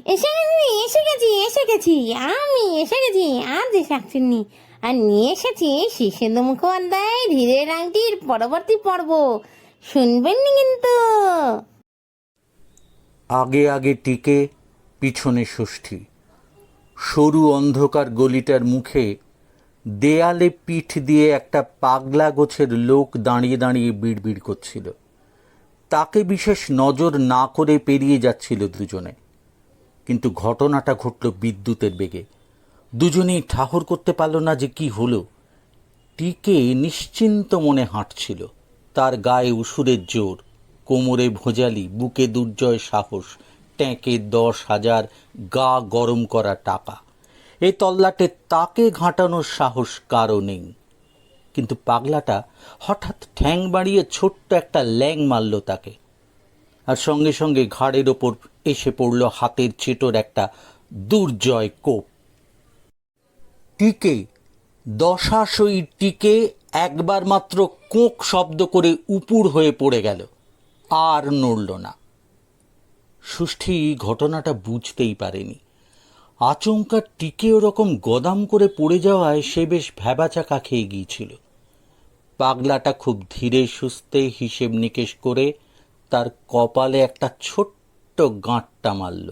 এসে গেছি এসে গেছি এসে গেছি আমি এসে গেছি আর যে শাকচুন্নি আর নিয়ে এসেছি শীর্ষেন্দু মুখোপাধ্যায় হীরের আংটির পরবর্তী পর্ব। শুনবেন নি কিন্তু। আগে আগে টিকে, পিছনে ষষ্ঠী। সরু অন্ধকার গলিটার মুখে দেয়ালে পিঠ দিয়ে একটা পাগলা গোছের লোক দাঁড়িয়ে দাঁড়িয়ে বিড়বিড় করছিল। তাকে বিশেষ নজর না করে পেরিয়ে যাচ্ছিল দুজনে, কিন্তু ঘটনাটা ঘটল বিদ্যুতের বেগে। দুজনেই ঠাহর করতে পারল না যে কি হলো। টিকে নিশ্চিন্ত মনে হাঁটছিল। তার গায়ে উসুরের জোর, কোমরে ভোজালি, বুকে দুর্জয় সাহস, ট্যাঁকে 10,000 গা গরম করা টাকা। এ তল্লাটে তাকে ঘাঁটানোর সাহস কারও নেই। কিন্তু পাগলাটা হঠাৎ ঠ্যাং বাড়িয়ে ছোট্ট একটা ল্যাং মারল তাকে, আর সঙ্গে সঙ্গে ঘাড়ের ওপর এসে পড়ল হাতের চেটোর একটা দুর্জয় কোপ। টিকে, দশাশয়ী টিকে একবার মাত্র কোঁক শব্দ করে উপুর হয়ে পড়ে গেল, আর নড়ল না। ষষ্ঠী ঘটনাটা বুঝতেই পারেনি। আচমকা টিকে ওরকম গদাম করে পড়ে যাওয়ায় সে বেশ ভ্যাবাচাকা খেয়ে গিয়েছিল। পাগলাটা খুব ধীরে সুস্থে হিসেব নিকেশ করে তার কপালে একটা ছোট্ট গাঁটটা মারল।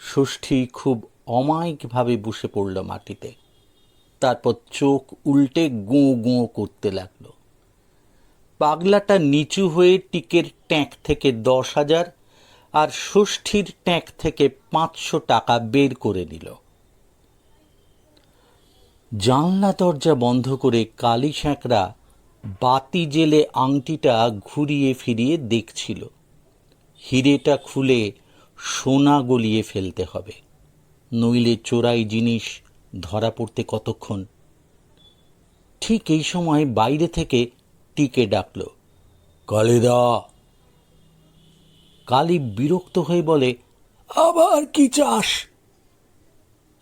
ষষ্ঠী খুব অমায়িকভাবে বসে পড়ল মাটিতে। তারপর চোখ উল্টে গোঁ গোঁ করতে লাগলো। পাগলাটা নিচু হয়ে টিকের ট্যাঁক থেকে 10,000 আর ষষ্ঠীর ট্যাঁক থেকে 500 টাকা বের করে নিল। জানলা দরজা বন্ধ করে কালী স্যাঁকড়া বাতি জেলে আংটিটা ঘুরিয়ে ফিরিয়ে দেখছিল। হিরেটা খুলে সোনা গলিয়ে ফেলতে হবে, নইলে চোরাই জিনিস ধরা পড়তে কতক্ষণ। ঠিক এই সময় বাইরে থেকে টিকে ডাকল, কালিদা। কালী বিরক্ত হয়ে বলে, আবার কি চাস?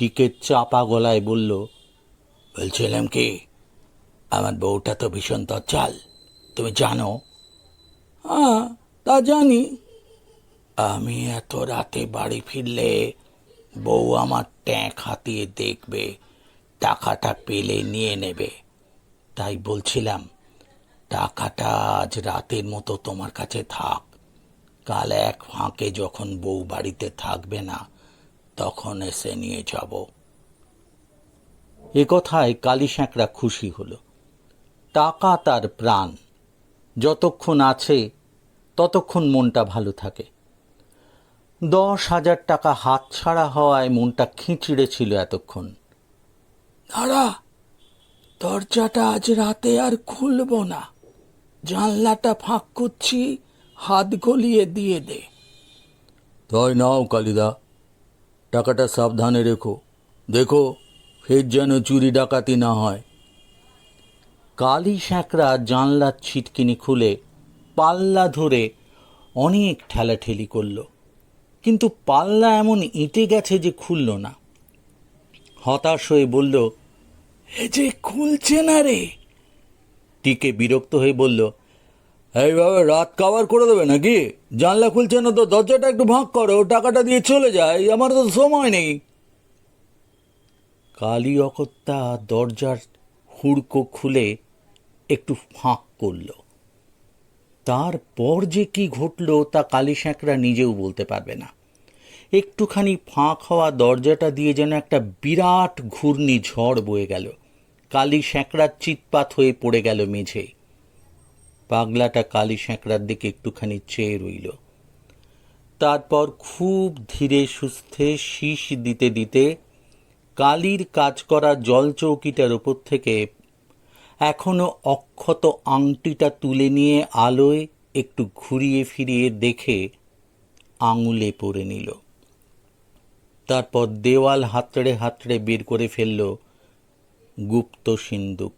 টিকে চাপা গলায় বলল, বলছিলাম কি, আমার বউটা তো ভীষণ তচ্ছাল, তুমি জানো? হ্যাঁ, তা জানি। আমি এত রাতে বাড়ি ফিরলে বউ আমার ট্যাঁক হাতিয়ে দেখবে, টাকাটা পেলে নিয়ে নেবে। তাই বলছিলাম, টাকাটা আজ রাতের মতো তোমার কাছে থাক। কাল এক ফাঁকে যখন বউ বাড়িতে থাকবে না, তখন এসে নিয়ে যাব। এ কথায় কালী স্যাঁকড়া খুশি হলো। টাকা তার প্রাণ, যতক্ষণ আছে ততক্ষণ মনটা ভালো থাকে। 10,000 টাকা হাতছাড়া হওয়ায় মনটা খিঁচড়ে ছিল এতক্ষণ। দাঁড়া, দরজাটা আজ রাতে আর খুলব না, জানলাটা ফাঁক করছি, হাত গলিয়ে দিয়ে দে। তাই নাও কালিদা, টাকাটা সাবধানে রেখো, দেখো ফের যেন চুরি ডাকাতি না হয়। কালী স্যাঁকড়া জানলার ছিটকিনি খুলে পাল্লা ধরে অনেক ঠেলাঠেলি করল, কিন্তু পাল্লা এমন ইঁটে গেছে যে খুলল না। হতাশ হয়ে বলল, এ যে খুলছে না রে। টিকে বিরক্ত হয়ে বলল, এইভাবে রাত কাভার করে দেবে নাকি? জানলা খুলছে না তো দরজাটা একটু ভাঁক করো, টাকাটা দিয়ে চলে যায়, আমার তো সময় নেই। কালী অকর্তা দরজার হুড়কো খুলে একটু ফাঁক করল। তারপর যে কি ঘটল তা কালী স্যাঁকড়া নিজেও বলতে পারবে না। একটুখানি ফাঁক হওয়া দরজাটা দিয়ে যেন একটা বিরাট ঘূর্ণি ঝড় বয়ে গেল। কালী স্যাঁকড়ার চিৎপাত হয়ে পড়ে গেল মেঝে। পাগলাটা কালী স্যাঁকড়ার দিকে একটুখানি চেয়ে রইল। তারপর খুব ধীরে সুস্থে শীষ দিতে দিতে কালীর কাজ করা জলচৌকিটার ওপর থেকে এখনো অক্ষত আংটিটা তুলে নিয়ে আলোয় একটু ঘুরিয়ে ফিরিয়ে দেখে আঙুলে পরে নিল। তারপর দেওয়াল হাতড়ে হাতড়ে বের করে ফেলল গুপ্ত সিন্দুক।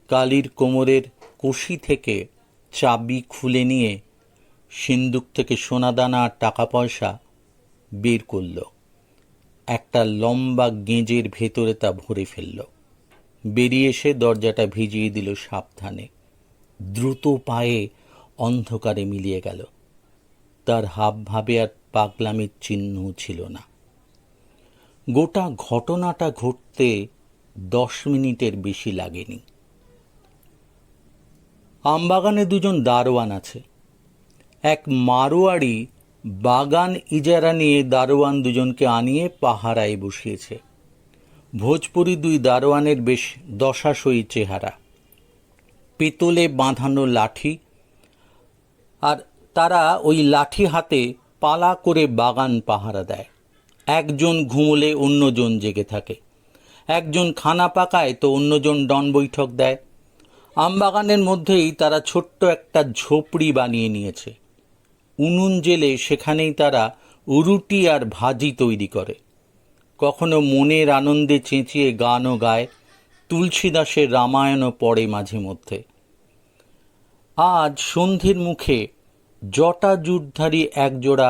কালীর কোমরের কষি থেকে চাবি খুলে নিয়ে সিন্দুক থেকে সোনাদানা আর টাকা পয়সা বের করল। একটা লম্বা গেঁজের ভেতরে তা ভরে ফেলল। বেরিয়ে এসে দরজাটা ভিজিয়ে দিল সাবধানে। দ্রুত পায়ে অন্ধকারে মিলিয়ে গেল। তার হাবভাবে আর পাগলামির চিহ্ন ছিল না। গোটা ঘটনাটা ঘটতে 10 মিনিটের বেশি লাগেনি। আমবাগানে দুজন দারোয়ান আছে। এক মারোয়াড়ি বাগান ইজারা নিয়ে দারোয়ান দুজনকে আনিয়ে পাহারায় বসিয়েছে। ভোজপুরি দুই দারোয়ানের বেশ দশাসই চেহারা, পেতলে বাঁধানো লাঠি, আর তারা ওই লাঠি হাতে পালা করে বাগান পাহারা দেয়। একজন ঘুমোলে অন্যজন জেগে থাকে, একজন খানা পাকায় তো অন্যজন ডন বৈঠক দেয়। আমবাগানের মধ্যেই তারা ছোট্ট একটা ঝোপড়ি বানিয়ে নিয়েছে। উনুন জেলে সেখানেই তারা রুটি আর ভাজি তৈরি করে। কখনো মনের আনন্দে চেঁচিয়ে গানও গায়, তুলসীদাসের রামায়ণও পড়ে মাঝে মধ্যে। আজ সন্ধ্যের মুখে জটাজুটধারী একজোড়া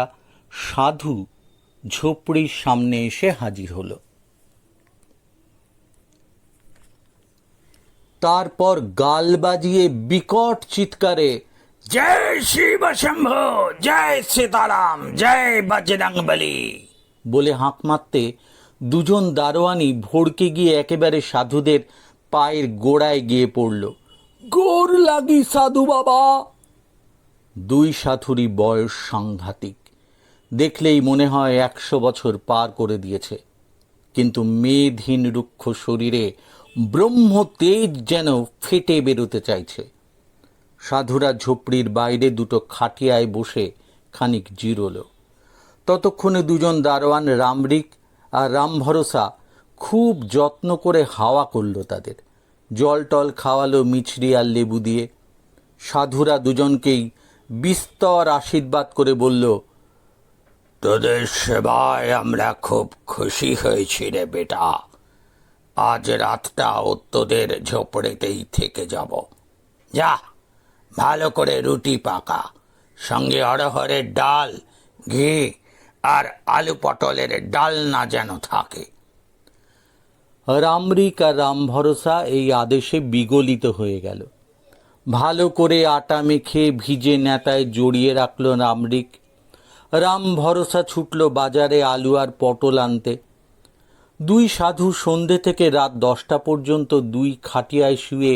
সাধু ঝোপড়ির সামনে এসে হাজির হলো। তারপর গাল বাজিয়ে বিকট চিৎকারে জয় শিব শম্ভো, জয় সীতারাম, জয় বজরংবলী বলে হাঁক মারতে দুজন দারোয়ানি ভড়কে গিয়ে একেবারে সাধুদের পায়ের গোড়ায় গিয়ে পড়ল। গোর লাগি সাধু বাবা। দুই সাধুরই বয়স সাংঘাতিক, দেখলেই মনে হয় 100 বছর পার করে দিয়েছে, কিন্তু মেধহীন রুক্ষ শরীরে ব্রহ্ম তেজ যেন ফেটে বেরোতে চাইছে। সাধুরা ঝোপড়ির বাইরে দুটো খাটিয়ায় বসে খানিক জিরোল। ততক্ষণে দুজন দারোয়ান রামরিক আর রামভরসা খুব যত্ন করে হাওয়া করল তাদের, জল টল খাওয়ালো মিছরি আর লেবু দিয়ে। সাধুরা দুজনকেই বিস্তর আশীর্বাদ করে বলল, তোদের সেবায় আমরা খুব খুশি হয়েছি রে বেটা। আজ রাতটা তোদের ঝোপড়েতেই থেকে যাব। যা, ভালো করে রুটি পাকা, সঙ্গে অড়হরের ডাল, ঘি আর আলু পটলের ডালনা যেন থাকে। রামরিক আর রামভরসা এই আদেশে বিগলিত হয়ে গেল। ভালো করে আটা মেখে ভিজে নেতায় জড়িয়ে রাখল রামরিক। রামভরসা ছুটল বাজারে আলু আর পটল আনতে। দুই সাধু সন্ধে থেকে রাত 10টা পর্যন্ত দুই খাটিয়ায় শুয়ে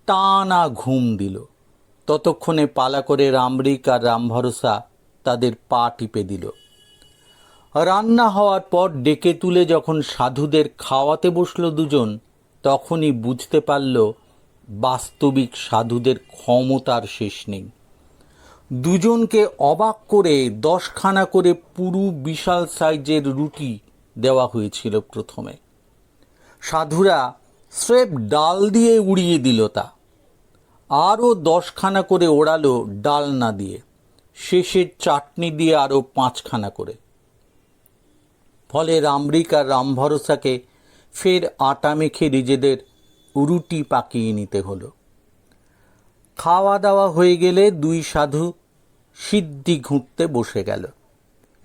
টানা ঘুম দিল। ততক্ষণে পালা করে রামরিক আর রামভরসা তাদের পা টিপে দিল। রান্না হওয়ার পর ডেকে তুলে যখন সাধুদের খাওয়াতে বসল দুজন, তখনই বুঝতে পারল বাস্তবিক সাধুদের ক্ষমতার শেষ নেই। দুজনকে অবাক করে 10খানা করে পুরু বিশাল সাইজের রুটি দেওয়া হয়েছিল প্রথমে। সাধুরা স্রেফ ডাল দিয়ে উড়িয়ে দিল তা। আরও 10খানা করে ওড়ালো ডালনা দিয়ে, শেষের চাটনি দিয়ে আরও 5খানা করে। ফলে রামরিক আর রামভরসাকে ফের আটা মেখে নিজেদের রুটি পাকিয়ে নিতে হলো। খাওয়া দাওয়া হয়ে গেলে দুই সাধু সিদ্ধি ঘুঁটতে বসে গেল।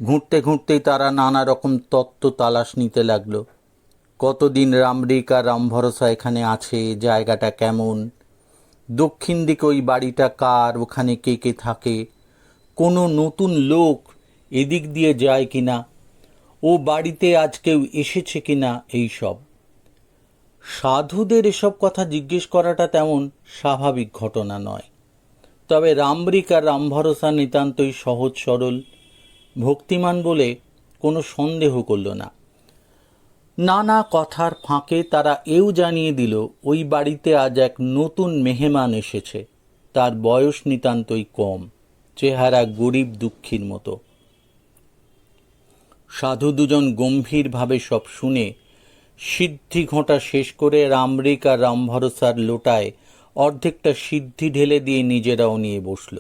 ঘুঁটতে ঘুঁটতেই তারা নানা রকম তত্ত্ব তালাশ নিতে লাগলো। কতদিন রামরিক আর রামভরসা এখানে আছে, জায়গাটা কেমন, দক্ষিণ দিকে ওই বাড়িটা কার, ওখানে কে কে থাকে, কোনো নতুন লোক এদিক দিয়ে যায় কিনা, ও বাড়িতে আজ কেউ এসেছে কিনা, এই সব। সাধুদের এসব কথা জিজ্ঞেস করাটা তেমন স্বাভাবিক ঘটনা নয়। তবে রামরিক আর রামভরসা নিতান্তই সহজ সরল ভক্তিমান বলে কোনো সন্দেহ করল না। নানা কথার ফাঁকে তারা এও জানিয়ে দিল ওই বাড়িতে আজ এক নতুন মেহমান এসেছে। তার বয়স নিতান্তই কম, চেহারা গরিব দুঃখীর মতো। সাধু দুজন গম্ভীরভাবে সব শুনে সিদ্ধি ঘোঁটা শেষ করে রামরিক আর রামভরসার লোটায় অর্ধেকটা সিদ্ধি ঢেলে দিয়ে নিজেরাও নিয়ে বসল।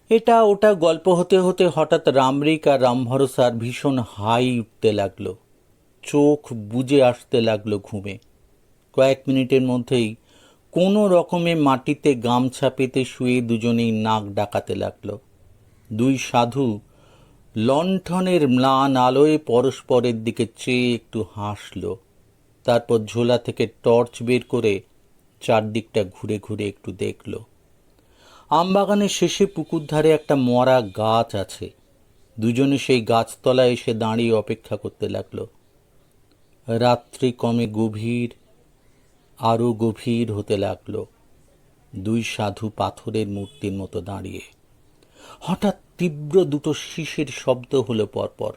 এটা ওটা গল্প হতে হতে হঠাৎ রামরিক আর রামভরসার ভীষণ হাই উঠতে লাগলো, চোখ বুজে আসতে লাগলো ঘুমে। কয়েক মিনিটের মধ্যেই কোনো রকমে মাটিতে গামছা পেতে শুয়ে দুজনেই নাক ডাকাতে লাগলো। দুই সাধু লণ্ঠনের ম্লান আলোয় পরস্পরের দিকে চেয়ে একটু হাসল। তারপর ঝোলা থেকে টর্চ বের করে চারদিকটা ঘুরে ঘুরে একটু দেখল। আমবাগানের শেষে পুকুর ধারে একটা মরা গাছ আছে। দুজনে সেই গাছতলায় এসে দাঁড়িয়ে অপেক্ষা করতে লাগলো। রাত্রি কমে গভীর, আরও গভীর হতে লাগলো। দুই সাধু পাথরের মূর্তির মতো দাঁড়িয়ে। হঠাৎ তীব্র দুটো শিসের শব্দ হলো পরপর,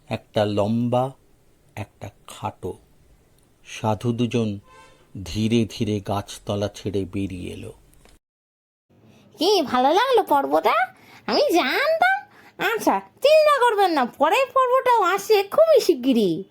একটা লম্বা, একটা খাটো। সাধু দুজন ধীরে ধীরে গাছতলা ছেড়ে বেরিয়ে এলো। কি ভালো লাগলো পর্বটা? আমি জানতাম। আচ্ছা চিন্তা করবেন না, পরের পর্বটাও আসছে খুবই শিগগিরই।